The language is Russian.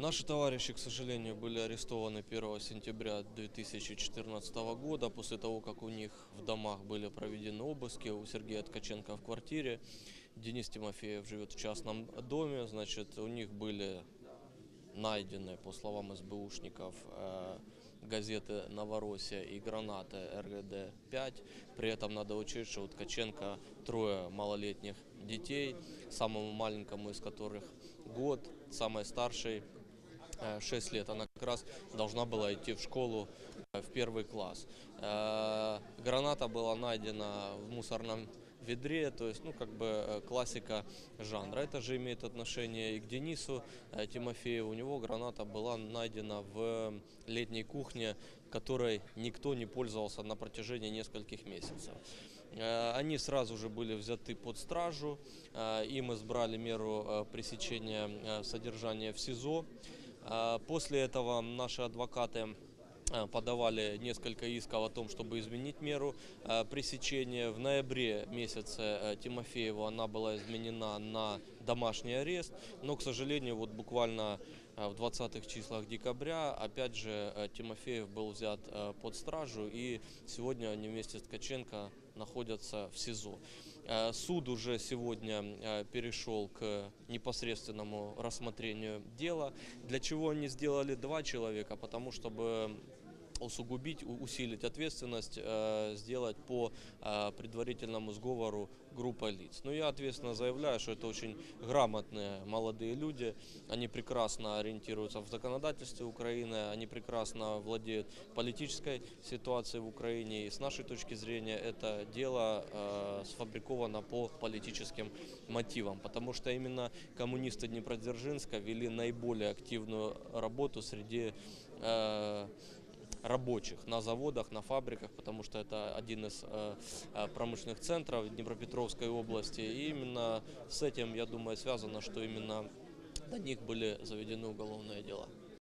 Наши товарищи, к сожалению, были арестованы 1 сентября 2014 года, после того, как у них в домах были проведены обыски, у Сергея Ткаченко в квартире. Денис Тимофеев живет в частном доме, значит, у них были найдены, по словам СБУшников, газеты «Новороссия» и гранаты РГД-5. При этом надо учесть, что у Ткаченко 3 малолетних детей, самому маленькому из которых год, самой старшей 6 лет. Она как раз должна была идти в школу в 1 класс. Граната была найдена в мусорном ведре, то есть, классика жанра. Это же имеет отношение и к Денису Тимофееву. У него граната была найдена в летней кухне, которой никто не пользовался на протяжении нескольких месяцев. Они сразу же были взяты под стражу, им избрали меру пресечения содержания в СИЗО. После этого наши адвокаты подавали несколько исков о том, чтобы изменить меру пресечения. В ноябре месяце Тимофееву она была изменена на домашний арест, но, к сожалению, вот буквально в 20-х числах декабря опять же Тимофеев был взят под стражу, и сегодня они вместе с Ткаченко находятся в СИЗО. Суд уже сегодня перешел к непосредственному рассмотрению дела. Для чего они сделали 2 человека? Потому чтобы усугубить, усилить ответственность, сделать по предварительному сговору группой лиц. Но я ответственно заявляю, что это очень грамотные молодые люди, они прекрасно ориентируются в законодательстве Украины, они прекрасно владеют политической ситуацией в Украине, и с нашей точки зрения это дело сфабриковано по политическим мотивам, потому что именно коммунисты Днепродзержинска вели наиболее активную работу среди рабочих на заводах, на фабриках, потому что это один из промышленных центров Днепропетровской области. И именно с этим, я думаю, связано, что именно на них были заведены уголовные дела.